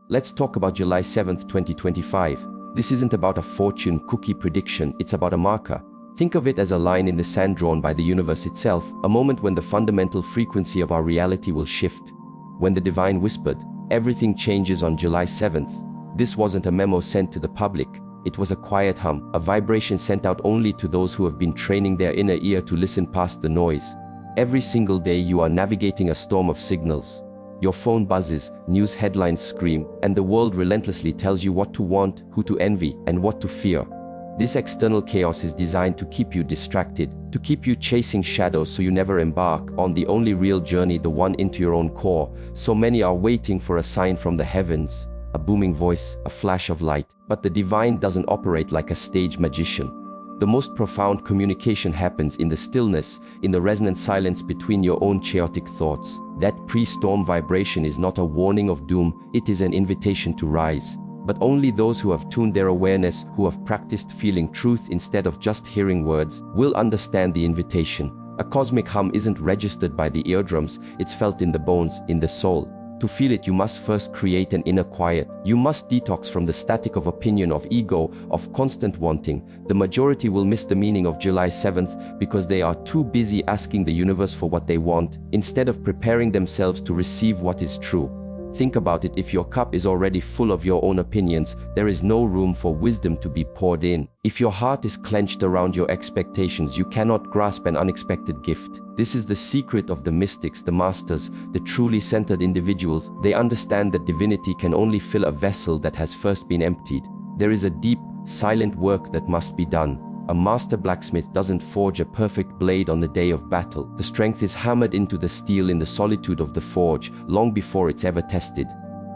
Let's talk about July 7th, 2025. This isn't about a fortune cookie prediction, it's about a marker. Think of it as a line in the sand drawn by the universe itself, a moment when the fundamental frequency of our reality will shift. When the divine whispered, "Everything changes on July 7th." This wasn't a memo sent to the public. It was a quiet hum, a vibration sent out only to those who have been training their inner ear to listen past the noise. Every single day you are navigating a storm of signals. Your phone buzzes, news headlines scream, and the world relentlessly tells you what to want, who to envy, and what to fear. This external chaos is designed to keep you distracted, to keep you chasing shadows so you never embark on the only real journey, the one into your own core. So many are waiting for a sign from the heavens, a booming voice, a flash of light. But the divine doesn't operate like a stage magician. The most profound communication happens in the stillness, in the resonant silence between your own chaotic thoughts. That pre-storm vibration is not a warning of doom, it is an invitation to rise. But only those who have tuned their awareness, who have practiced feeling truth instead of just hearing words, will understand the invitation. A cosmic hum isn't registered by the eardrums, it's felt in the bones, in the soul. To feel it, you must first create an inner quiet. You must detox from the static of opinion, of ego, of constant wanting. The majority will miss the meaning of July 7th because they are too busy asking the universe for what they want, instead of preparing themselves to receive what is true. Think about it, if your cup is already full of your own opinions, there is no room for wisdom to be poured in. If your heart is clenched around your expectations, you cannot grasp an unexpected gift. This is the secret of the mystics, the masters, the truly centered individuals. They understand that divinity can only fill a vessel that has first been emptied. There is a deep, silent work that must be done. A master blacksmith doesn't forge a perfect blade on the day of battle. The strength is hammered into the steel in the solitude of the forge, long before it's ever tested.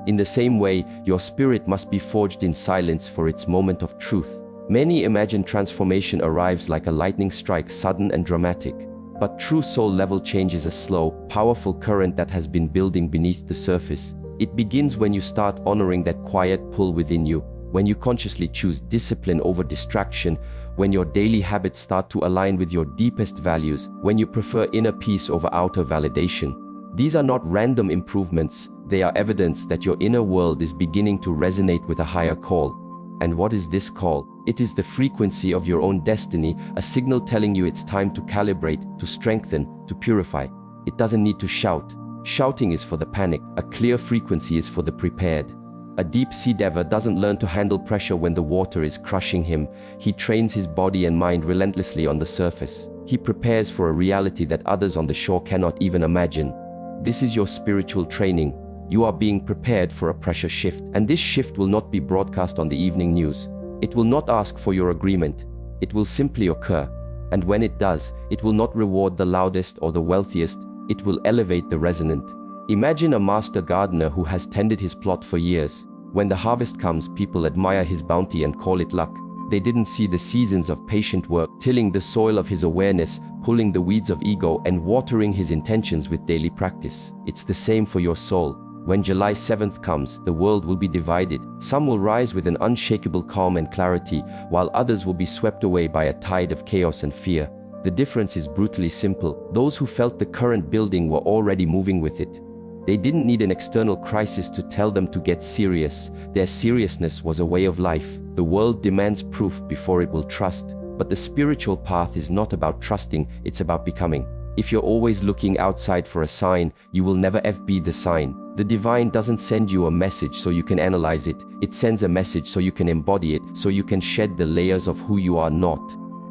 In the same way, your spirit must be forged in silence for its moment of truth. Many imagine transformation arrives like a lightning strike, sudden and dramatic. But true soul-level change is a slow, powerful current that has been building beneath the surface. It begins when you start honoring that quiet pull within you, when you consciously choose discipline over distraction, when your daily habits start to align with your deepest values, when you prefer inner peace over outer validation. These are not random improvements, they are evidence that your inner world is beginning to resonate with a higher call. And what is this call? It is the frequency of your own destiny, a signal telling you it's time to calibrate, to strengthen, to purify. It doesn't need to shout. Shouting is for the panic, a clear frequency is for the prepared. A deep-sea diver doesn't learn to handle pressure when the water is crushing him. He trains his body and mind relentlessly on the surface. He prepares for a reality that others on the shore cannot even imagine. This is your spiritual training. You are being prepared for a pressure shift, and this shift will not be broadcast on the evening news. It will not ask for your agreement. It will simply occur. And when it does, it will not reward the loudest or the wealthiest. It will elevate the resonant. Imagine a master gardener who has tended his plot for years. When the harvest comes, people admire his bounty and call it luck. They didn't see the seasons of patient work, tilling the soil of his awareness, pulling the weeds of ego, and watering his intentions with daily practice. It's the same for your soul. When July 7th comes, the world will be divided. Some will rise with an unshakable calm and clarity, while others will be swept away by a tide of chaos and fear. The difference is brutally simple. Those who felt the current building were already moving with it. They didn't need an external crisis to tell them to get serious. Their seriousness was a way of life. The world demands proof before it will trust. But the spiritual path is not about trusting, it's about becoming. If you're always looking outside for a sign, you will never be the sign. The divine doesn't send you a message so you can analyze it. It sends a message so you can embody it, so you can shed the layers of who you are not.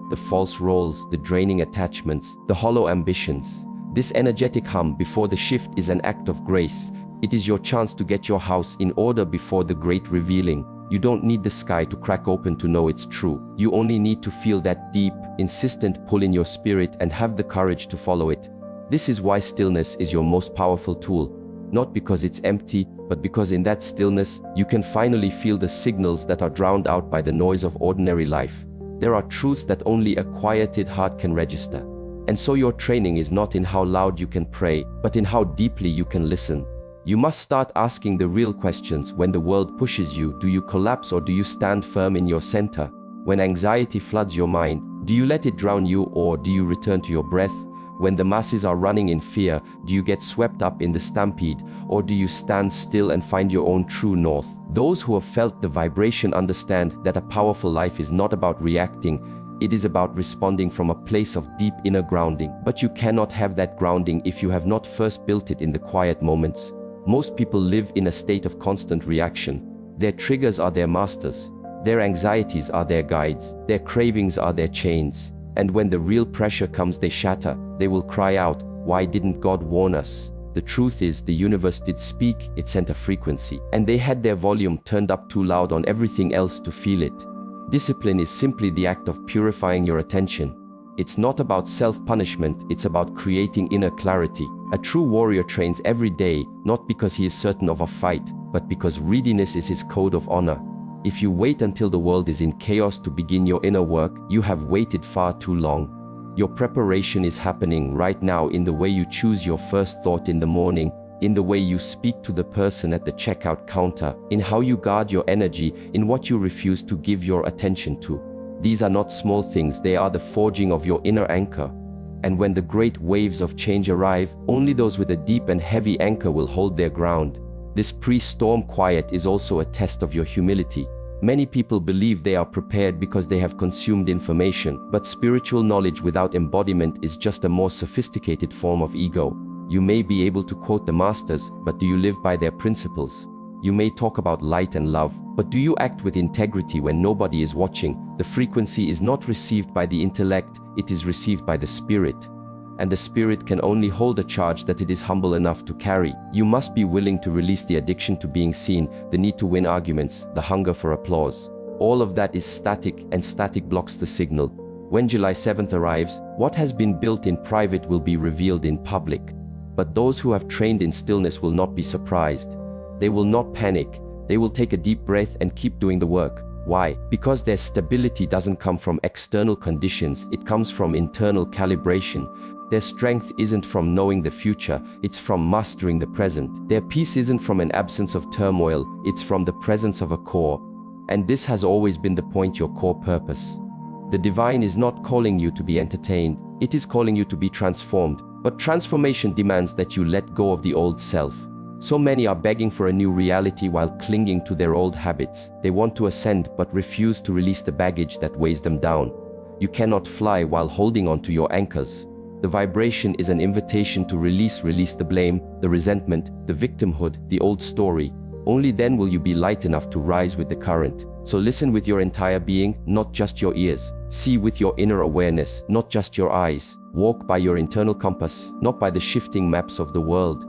The false roles, the draining attachments, the hollow ambitions. This energetic hum before the shift is an act of grace. It is your chance to get your house in order before the great revealing. You don't need the sky to crack open to know it's true. You only need to feel that deep, insistent pull in your spirit and have the courage to follow it. This is why stillness is your most powerful tool. Not because it's empty, but because in that stillness, you can finally feel the signals that are drowned out by the noise of ordinary life. There are truths that only a quieted heart can register. And so your training is not in how loud you can pray, but in how deeply you can listen. You must start asking the real questions. When the world pushes you, do you collapse or do you stand firm in your center? When anxiety floods your mind, do you let it drown you or do you return to your breath? When the masses are running in fear, do you get swept up in the stampede, or do you stand still and find your own true north? Those who have felt the vibration understand that a powerful life is not about reacting, it is about responding from a place of deep inner grounding. But you cannot have that grounding if you have not first built it in the quiet moments. Most people live in a state of constant reaction. Their triggers are their masters. Their anxieties are their guides. Their cravings are their chains. And when the real pressure comes, they shatter. They will cry out, "Why didn't God warn us?" The truth is, the universe did speak, it sent a frequency, and they had their volume turned up too loud on everything else to feel it. Discipline is simply the act of purifying your attention. It's not about self-punishment, it's about creating inner clarity. A true warrior trains every day, not because he is certain of a fight, but because readiness is his code of honor. If you wait until the world is in chaos to begin your inner work, you have waited far too long. Your preparation is happening right now in the way you choose your first thought in the morning, in the way you speak to the person at the checkout counter, in how you guard your energy, in what you refuse to give your attention to. These are not small things, they are the forging of your inner anchor. And when the great waves of change arrive, only those with a deep and heavy anchor will hold their ground. This pre-storm quiet is also a test of your humility. Many people believe they are prepared because they have consumed information, but spiritual knowledge without embodiment is just a more sophisticated form of ego. You may be able to quote the masters, but do you live by their principles? You may talk about light and love, but do you act with integrity when nobody is watching? The frequency is not received by the intellect, it is received by the spirit. And the spirit can only hold a charge that it is humble enough to carry. You must be willing to release the addiction to being seen, the need to win arguments, the hunger for applause. All of that is static, and static blocks the signal. When July 7th arrives, what has been built in private will be revealed in public. But those who have trained in stillness will not be surprised. They will not panic. They will take a deep breath and keep doing the work. Why? Because their stability doesn't come from external conditions, it comes from internal calibration. Their strength isn't from knowing the future, it's from mastering the present. Their peace isn't from an absence of turmoil, it's from the presence of a core. And this has always been the point, your core purpose. The divine is not calling you to be entertained, it is calling you to be transformed. But transformation demands that you let go of the old self. So many are begging for a new reality while clinging to their old habits. They want to ascend but refuse to release the baggage that weighs them down. You cannot fly while holding on to your anchors. The vibration is an invitation to release the blame, the resentment, the victimhood, the old story. Only then will you be light enough to rise with the current. So listen with your entire being, not just your ears. See with your inner awareness, not just your eyes. Walk by your internal compass, not by the shifting maps of the world.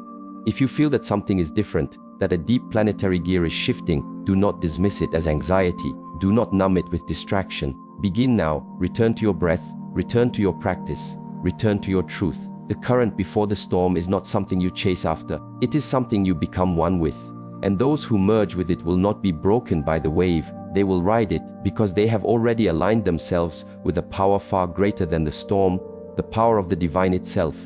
If you feel that something is different, that a deep planetary gear is shifting, do not dismiss it as anxiety. Do not numb it with distraction. Begin now, return to your breath, return to your practice. Return to your truth. The current before the storm is not something you chase after. It is something you become one with. And those who merge with it will not be broken by the wave. They will ride it because they have already aligned themselves with a power far greater than the storm, the power of the divine itself.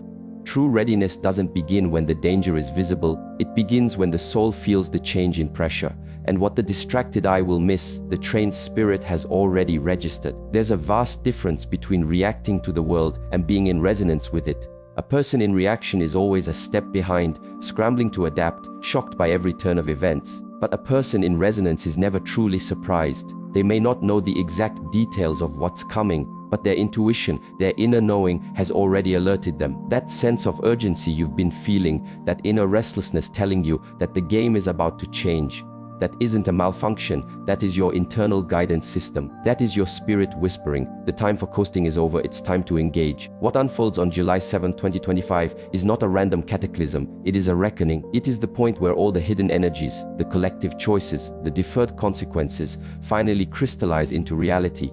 True readiness doesn't begin when the danger is visible. It begins when the soul feels the change in pressure. And what the distracted eye will miss, the trained spirit has already registered. There's a vast difference between reacting to the world and being in resonance with it. A person in reaction is always a step behind, scrambling to adapt, shocked by every turn of events. But a person in resonance is never truly surprised. They may not know the exact details of what's coming, but their intuition, their inner knowing has already alerted them. That sense of urgency you've been feeling, that inner restlessness telling you that the game is about to change. That isn't a malfunction, that is your internal guidance system. That is your spirit whispering, the time for coasting is over, it's time to engage. What unfolds on July 7, 2025 is not a random cataclysm, it is a reckoning. It is the point where all the hidden energies, the collective choices, the deferred consequences, finally crystallize into reality.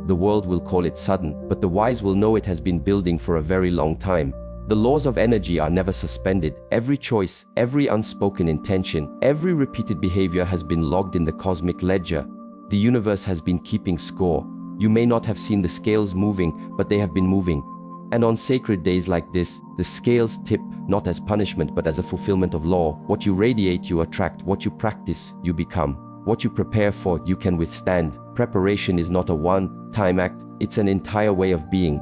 The world will call it sudden, but the wise will know it has been building for a very long time. The laws of energy are never suspended. Every choice, every unspoken intention, every repeated behavior has been logged in the cosmic ledger. The universe has been keeping score. You may not have seen the scales moving, but they have been moving. And on sacred days like this, the scales tip, not as punishment but as a fulfillment of law. What you radiate, you attract. What you practice, you become. What you prepare for, you can withstand. Preparation is not a one-time act, it's an entire way of being.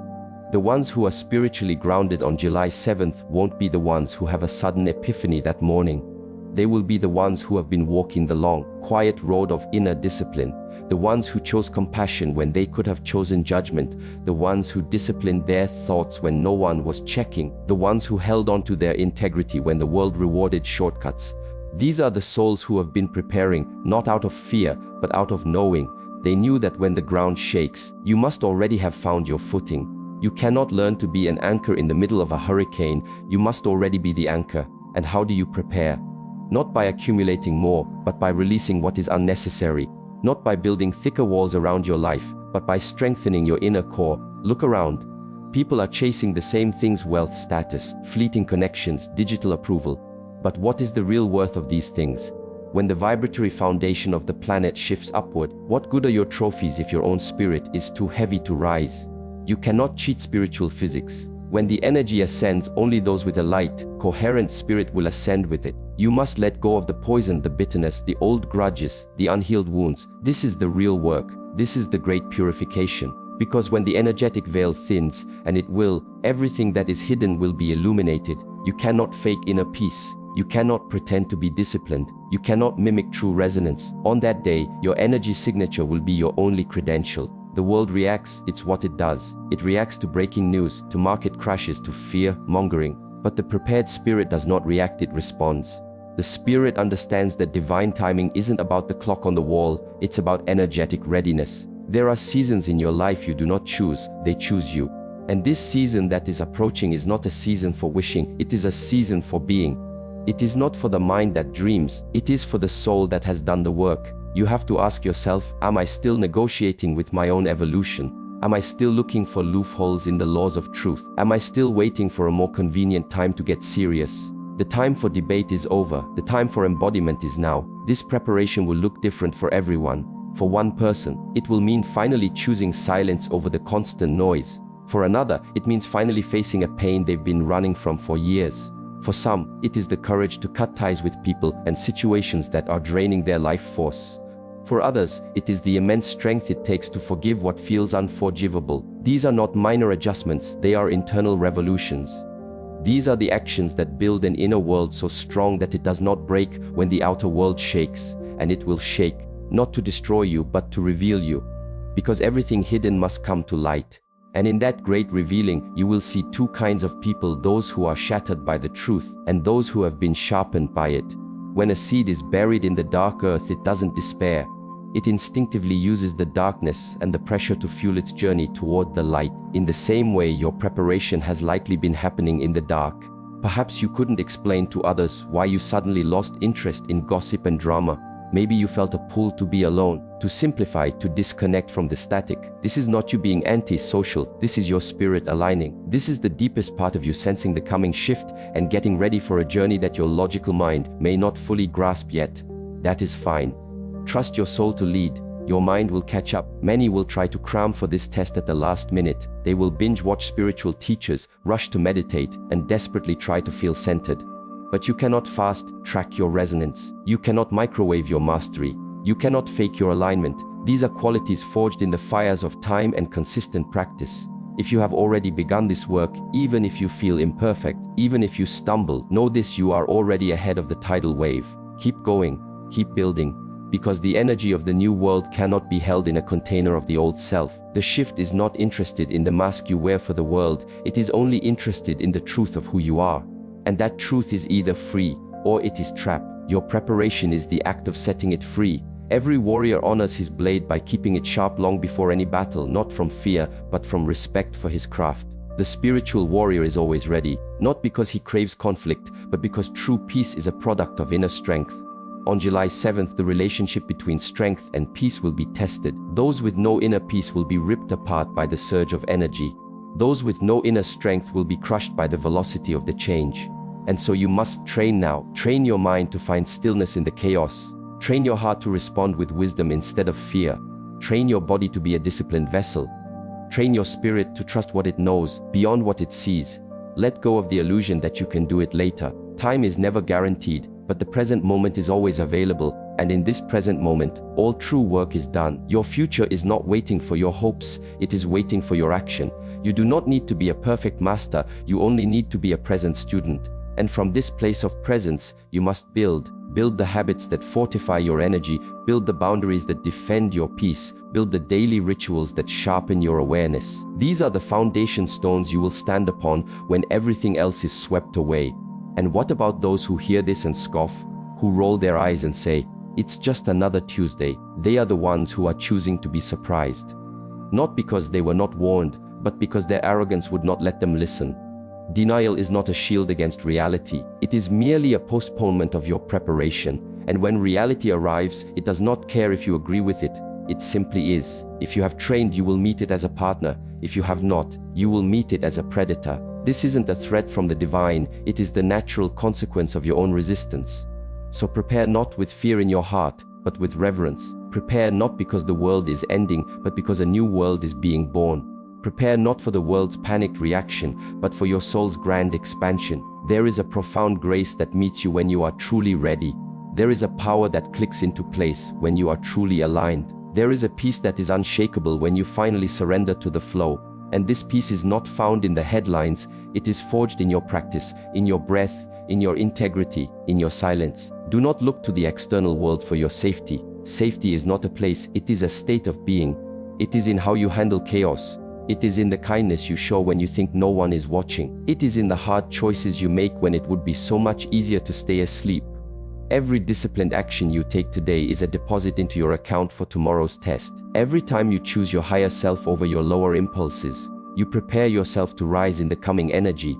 The ones who are spiritually grounded on July 7th won't be the ones who have a sudden epiphany that morning. They will be the ones who have been walking the long, quiet road of inner discipline, the ones who chose compassion when they could have chosen judgment, the ones who disciplined their thoughts when no one was checking, the ones who held on to their integrity when the world rewarded shortcuts. These are the souls who have been preparing, not out of fear, but out of knowing. They knew that when the ground shakes, you must already have found your footing. You cannot learn to be an anchor in the middle of a hurricane, you must already be the anchor. And how do you prepare? Not by accumulating more, but by releasing what is unnecessary. Not by building thicker walls around your life, but by strengthening your inner core. Look around. People are chasing the same things: wealth, status, fleeting connections, digital approval. But what is the real worth of these things? When the vibratory foundation of the planet shifts upward, what good are your trophies if your own spirit is too heavy to rise? You cannot cheat spiritual physics. When the energy ascends, only those with a light, coherent spirit will ascend with it. You must let go of the poison, the bitterness, the old grudges, the unhealed wounds. This is the real work. This is the great purification. Because when the energetic veil thins, and it will, everything that is hidden will be illuminated. You cannot fake inner peace. You cannot pretend to be disciplined. You cannot mimic true resonance. On that day, your energy signature will be your only credential. The world reacts, it's what it does. It reacts to breaking news, to market crashes, to fear mongering. But the prepared spirit does not react, it responds. The spirit understands that divine timing isn't about the clock on the wall, it's about energetic readiness. There are seasons in your life you do not choose, they choose you. And this season that is approaching is not a season for wishing, it is a season for being. It is not for the mind that dreams, it is for the soul that has done the work. You have to ask yourself, am I still negotiating with my own evolution? Am I still looking for loopholes in the laws of truth? Am I still waiting for a more convenient time to get serious? The time for debate is over, the time for embodiment is now. This preparation will look different for everyone. For one person, it will mean finally choosing silence over the constant noise. For another, it means finally facing a pain they've been running from for years. For some, it is the courage to cut ties with people and situations that are draining their life force. For others, it is the immense strength it takes to forgive what feels unforgivable. These are not minor adjustments, they are internal revolutions. These are the actions that build an inner world so strong that it does not break when the outer world shakes, and it will shake, not to destroy you but to reveal you. Because everything hidden must come to light. And in that great revealing, you will see two kinds of people: those who are shattered by the truth, and those who have been sharpened by it. When a seed is buried in the dark earth, it doesn't despair. It instinctively uses the darkness and the pressure to fuel its journey toward the light. In the same way, your preparation has likely been happening in the dark. Perhaps you couldn't explain to others why you suddenly lost interest in gossip and drama. Maybe you felt a pull to be alone, to simplify, to disconnect from the static. This is not you being anti-social, this is your spirit aligning. This is the deepest part of you sensing the coming shift and getting ready for a journey that your logical mind may not fully grasp yet. That is fine. Trust your soul to lead. Your mind will catch up. Many will try to cram for this test at the last minute. They will binge watch spiritual teachers, rush to meditate, and desperately try to feel centered. But you cannot fast track your resonance. You cannot microwave your mastery. You cannot fake your alignment. These are qualities forged in the fires of time and consistent practice. If you have already begun this work, even if you feel imperfect, even if you stumble, know this: you are already ahead of the tidal wave. Keep going, keep building, because the energy of the new world cannot be held in a container of the old self. The shift is not interested in the mask you wear for the world, it is only interested in the truth of who you are. And that truth is either free, or it is trap. Your preparation is the act of setting it free. Every warrior honors his blade by keeping it sharp long before any battle, not from fear, but from respect for his craft. The spiritual warrior is always ready, not because he craves conflict, but because true peace is a product of inner strength. On July 7th, the relationship between strength and peace will be tested. Those with no inner peace will be ripped apart by the surge of energy. Those with no inner strength will be crushed by the velocity of the change. And so you must train now. Train your mind to find stillness in the chaos. Train your heart to respond with wisdom instead of fear. Train your body to be a disciplined vessel. Train your spirit to trust what it knows, beyond what it sees. Let go of the illusion that you can do it later. Time is never guaranteed, but the present moment is always available, and in this present moment, all true work is done. Your future is not waiting for your hopes, it is waiting for your action. You do not need to be a perfect master, you only need to be a present student. And from this place of presence, you must build the habits that fortify your energy, build the boundaries that defend your peace, build the daily rituals that sharpen your awareness. These are the foundation stones you will stand upon when everything else is swept away. And what about those who hear this and scoff, who roll their eyes and say, "It's just another Tuesday"? They are the ones who are choosing to be surprised. Not because they were not warned, but because their arrogance would not let them listen. Denial is not a shield against reality. It is merely a postponement of your preparation. And when reality arrives, it does not care if you agree with it. It simply is. If you have trained, you will meet it as a partner. If you have not, you will meet it as a predator. This isn't a threat from the divine. It is the natural consequence of your own resistance. So prepare not with fear in your heart, but with reverence. Prepare not because the world is ending, but because a new world is being born. Prepare not for the world's panicked reaction, but for your soul's grand expansion. There is a profound grace that meets you when you are truly ready. There is a power that clicks into place when you are truly aligned. There is a peace that is unshakable when you finally surrender to the flow. And this peace is not found in the headlines, it is forged in your practice, in your breath, in your integrity, in your silence. Do not look to the external world for your safety. Safety is not a place, it is a state of being. It is in how you handle chaos. It is in the kindness you show when you think no one is watching. It is in the hard choices you make when it would be so much easier to stay asleep. Every disciplined action you take today is a deposit into your account for tomorrow's test. Every time you choose your higher self over your lower impulses, you prepare yourself to rise in the coming energy.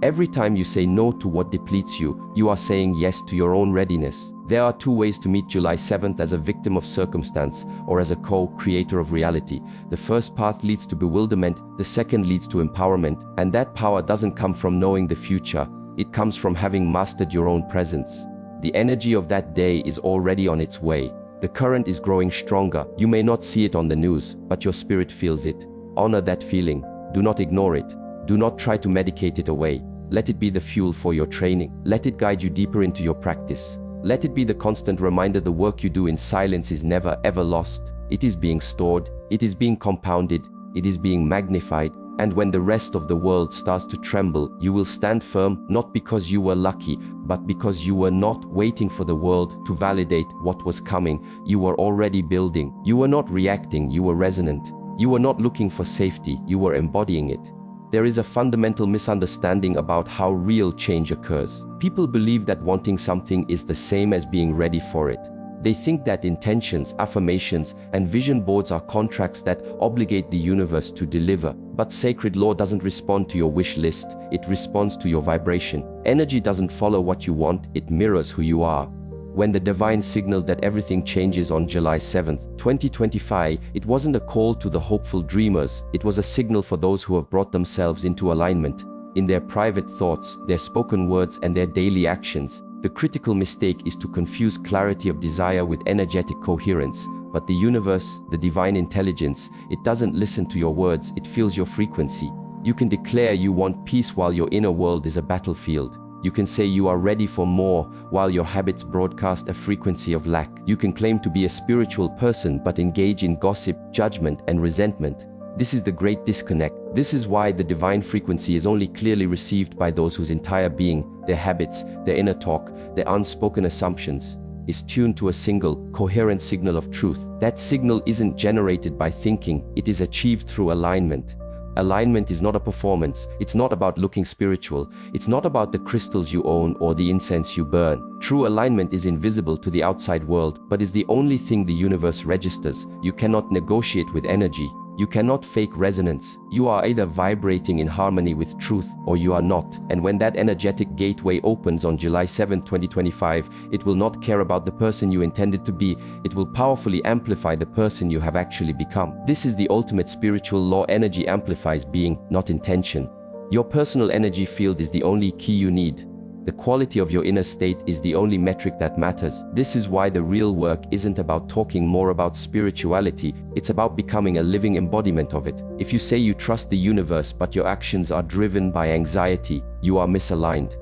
Every time you say no to what depletes you, you are saying yes to your own readiness. There are two ways to meet July 7th: as a victim of circumstance or as a co-creator of reality. The first path leads to bewilderment, the second leads to empowerment, and that power doesn't come from knowing the future, it comes from having mastered your own presence. The energy of that day is already on its way. The current is growing stronger. You may not see it on the news, but your spirit feels it. Honor that feeling. Do not ignore it. Do not try to medicate it away. Let it be the fuel for your training. Let it guide you deeper into your practice. Let it be the constant reminder the work you do in silence is never ever lost. It is being stored, it is being compounded, it is being magnified, and when the rest of the world starts to tremble, you will stand firm, not because you were lucky, but because you were not waiting for the world to validate what was coming. You were already building. You were not reacting, you were resonant. You were not looking for safety, you were embodying it. There is a fundamental misunderstanding about how real change occurs. People believe that wanting something is the same as being ready for it. They think that intentions, affirmations, and vision boards are contracts that obligate the universe to deliver. But sacred law doesn't respond to your wish list, it responds to your vibration. Energy doesn't follow what you want, it mirrors who you are. When the divine signaled that everything changes on July 7th, 2025, it wasn't a call to the hopeful dreamers, it was a signal for those who have brought themselves into alignment. In their private thoughts, their spoken words, and their daily actions. The critical mistake is to confuse clarity of desire with energetic coherence. But the universe, the divine intelligence, it doesn't listen to your words, it feels your frequency. You can declare you want peace while your inner world is a battlefield. You can say you are ready for more while your habits broadcast a frequency of lack. You can claim to be a spiritual person but engage in gossip, judgment, and resentment. This is the great disconnect. This is why the divine frequency is only clearly received by those whose entire being, their habits, their inner talk, their unspoken assumptions, is tuned to a single, coherent signal of truth. That signal isn't generated by thinking, it is achieved through alignment. Alignment is not a performance, it's not about looking spiritual, it's not about the crystals you own or the incense you burn. True alignment is invisible to the outside world, but is the only thing the universe registers. You cannot negotiate with energy. You cannot fake resonance. You are either vibrating in harmony with truth or you are not. And when that energetic gateway opens on July 7, 2025, it will not care about the person you intended to be. It will powerfully amplify the person you have actually become. This is the ultimate spiritual law. Energy amplifies being, not intention. Your personal energy field is the only key you need. The quality of your inner state is the only metric that matters. This is why the real work isn't about talking more about spirituality, it's about becoming a living embodiment of it. If you say you trust the universe but your actions are driven by anxiety, you are misaligned.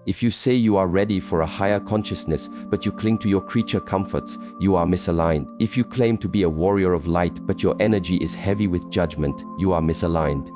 If you say you are ready for a higher consciousness but you cling to your creature comforts, you are misaligned. If you claim to be a warrior of light but your energy is heavy with judgment, you are misaligned.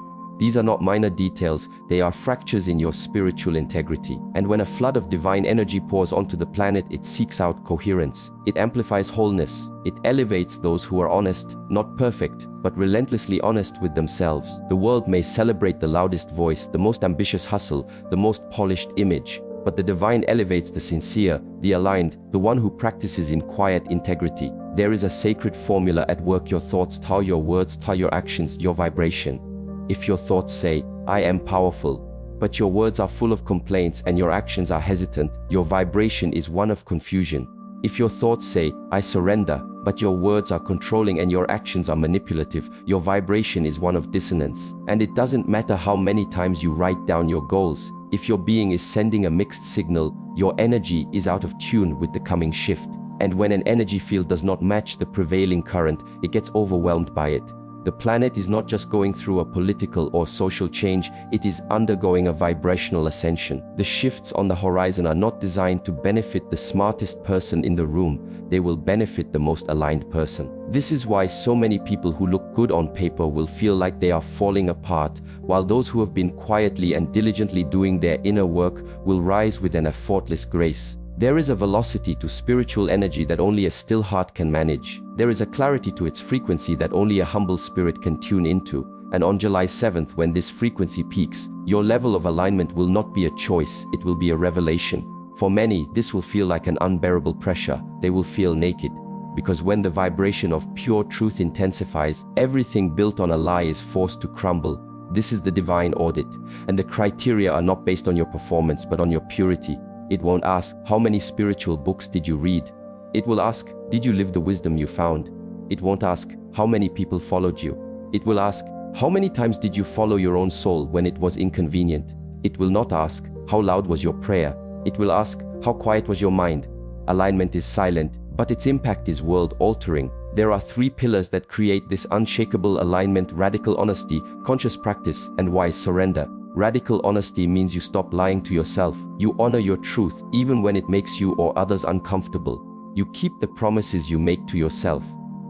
These are not minor details, they are fractures in your spiritual integrity. And when a flood of divine energy pours onto the planet, it seeks out coherence. It amplifies wholeness. It elevates those who are honest, not perfect, but relentlessly honest with themselves. The world may celebrate the loudest voice, the most ambitious hustle, the most polished image, but the divine elevates the sincere, the aligned, the one who practices in quiet integrity. There is a sacred formula at work. Your thoughts tie your words, tie your actions, your vibration. If your thoughts say, I am powerful, but your words are full of complaints and your actions are hesitant, your vibration is one of confusion. If your thoughts say, I surrender, but your words are controlling and your actions are manipulative, your vibration is one of dissonance. And it doesn't matter how many times you write down your goals, if your being is sending a mixed signal, your energy is out of tune with the coming shift. And when an energy field does not match the prevailing current, it gets overwhelmed by it. The planet is not just going through a political or social change, it is undergoing a vibrational ascension. The shifts on the horizon are not designed to benefit the smartest person in the room, they will benefit the most aligned person. This is why so many people who look good on paper will feel like they are falling apart, while those who have been quietly and diligently doing their inner work will rise with an effortless grace. There is a velocity to spiritual energy that only a still heart can manage. There is a clarity to its frequency that only a humble spirit can tune into. And on July 7th, when this frequency peaks, your level of alignment will not be a choice, it will be a revelation. For many, this will feel like an unbearable pressure. They will feel naked. Because when the vibration of pure truth intensifies, everything built on a lie is forced to crumble. This is the divine audit. And the criteria are not based on your performance, but on your purity. It won't ask, how many spiritual books did you read? It will ask, did you live the wisdom you found? It won't ask, how many people followed you? It will ask, how many times did you follow your own soul when it was inconvenient? It will not ask, how loud was your prayer? It will ask, how quiet was your mind? Alignment is silent, but its impact is world-altering. There are three pillars that create this unshakable alignment: radical honesty, conscious practice, and wise surrender. Radical honesty means you stop lying to yourself. You honor your truth, even when it makes you or others uncomfortable. You keep the promises you make to yourself.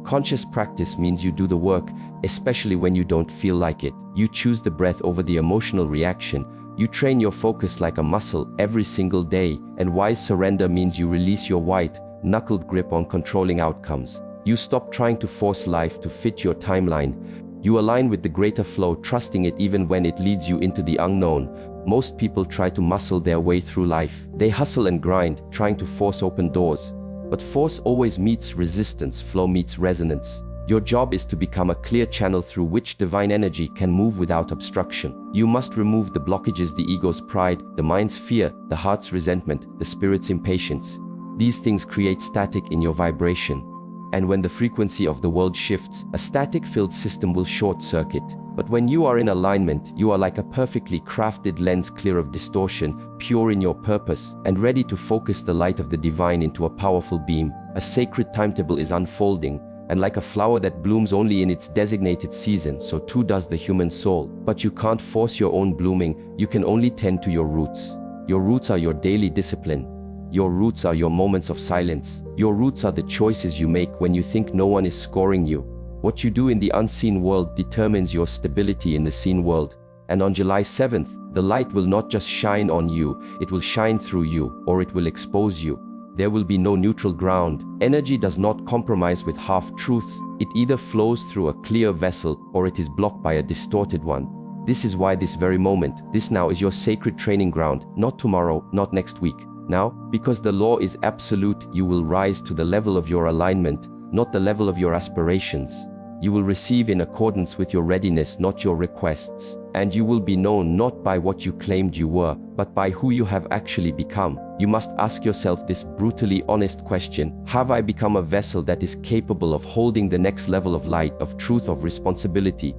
Conscious practice means you do the work, especially when you don't feel like it. You choose the breath over the emotional reaction. You train your focus like a muscle every single day. And wise surrender means you release your white-knuckled grip on controlling outcomes. You stop trying to force life to fit your timeline. You align with the greater flow, trusting it even when it leads you into the unknown. Most people try to muscle their way through life. They hustle and grind, trying to force open doors. But force always meets resistance, flow meets resonance. Your job is to become a clear channel through which divine energy can move without obstruction. You must remove the blockages: the ego's pride, the mind's fear, the heart's resentment, the spirit's impatience. These things create static in your vibration. And when the frequency of the world shifts, a static-filled system will short-circuit. But when you are in alignment, you are like a perfectly crafted lens, clear of distortion, pure in your purpose, and ready to focus the light of the divine into a powerful beam. A sacred timetable is unfolding, and like a flower that blooms only in its designated season, so too does the human soul. But you can't force your own blooming, you can only tend to your roots. Your roots are your daily discipline. Your roots are your moments of silence. Your roots are the choices you make when you think no one is scoring you. What you do in the unseen world determines your stability in the seen world. And on July 7th, the light will not just shine on you, it will shine through you, or it will expose you. There will be no neutral ground. Energy does not compromise with half-truths. It either flows through a clear vessel, or it is blocked by a distorted one. This is why this very moment, this now, is your sacred training ground, not tomorrow, not next week. Now, because the law is absolute, you will rise to the level of your alignment, not the level of your aspirations. You will receive in accordance with your readiness, not your requests. And you will be known not by what you claimed you were, but by who you have actually become. You must ask yourself this brutally honest question: have I become a vessel that is capable of holding the next level of light, of truth, of responsibility?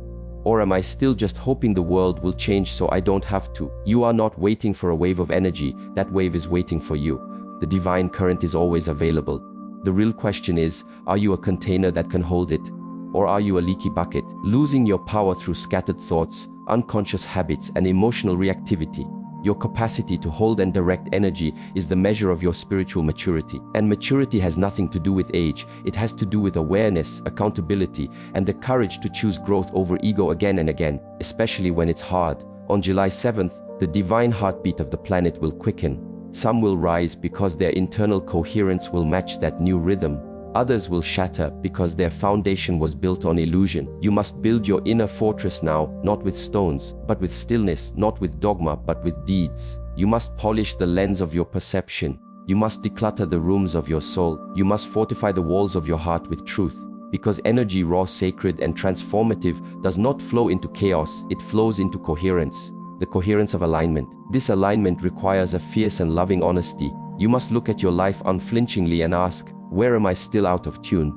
Or am I still just hoping the world will change so I don't have to? You are not waiting for a wave of energy, that wave is waiting for you. The divine current is always available. The real question is, are you a container that can hold it? Or are you a leaky bucket, losing your power through scattered thoughts, unconscious habits, and emotional reactivity? Your capacity to hold and direct energy is the measure of your spiritual maturity. And maturity has nothing to do with age. It has to do with awareness, accountability, and the courage to choose growth over ego again and again, especially when it's hard. On July 7th, the divine heartbeat of the planet will quicken. Some will rise because their internal coherence will match that new rhythm. Others will shatter because their foundation was built on illusion. You must build your inner fortress now, not with stones, but with stillness, not with dogma, but with deeds. You must polish the lens of your perception. You must declutter the rooms of your soul. You must fortify the walls of your heart with truth. Because energy, raw, sacred, and transformative, does not flow into chaos, it flows into coherence. The coherence of alignment. This alignment requires a fierce and loving honesty. You must look at your life unflinchingly and ask, where am I still out of tune?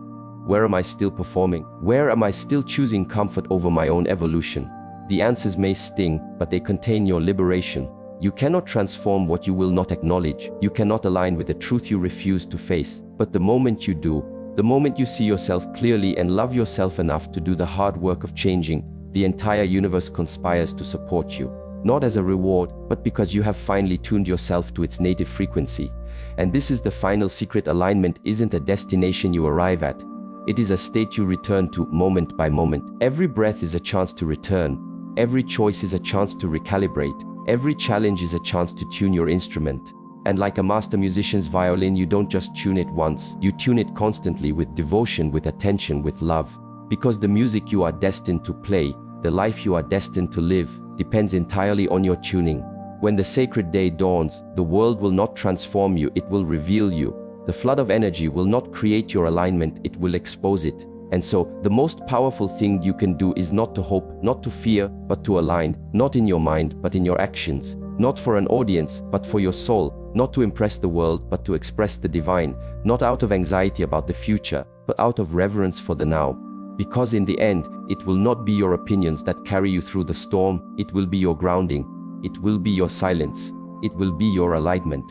Where am I still performing? Where am I still choosing comfort over my own evolution? The answers may sting, but they contain your liberation. You cannot transform what you will not acknowledge. You cannot align with the truth you refuse to face. But the moment you do, the moment you see yourself clearly and love yourself enough to do the hard work of changing, the entire universe conspires to support you. Not as a reward, but because you have finally tuned yourself to its native frequency. And this is the final secret. Alignment isn't a destination you arrive at. It is a state you return to moment by moment. Every breath is a chance to return. Every choice is a chance to recalibrate. Every challenge is a chance to tune your instrument. And like a master musician's violin, you don't just tune it once. You tune it constantly with devotion, with attention, with love. Because the music you are destined to play, the life you are destined to live, depends entirely on your tuning. When the sacred day dawns, the world will not transform you, it will reveal you. The flood of energy will not create your alignment, it will expose it. And so, the most powerful thing you can do is not to hope, not to fear, but to align, not in your mind, but in your actions. Not for an audience, but for your soul. Not to impress the world, but to express the divine. Not out of anxiety about the future, but out of reverence for the now. Because in the end, it will not be your opinions that carry you through the storm, it will be your grounding. It will be your silence. It will be your alignment.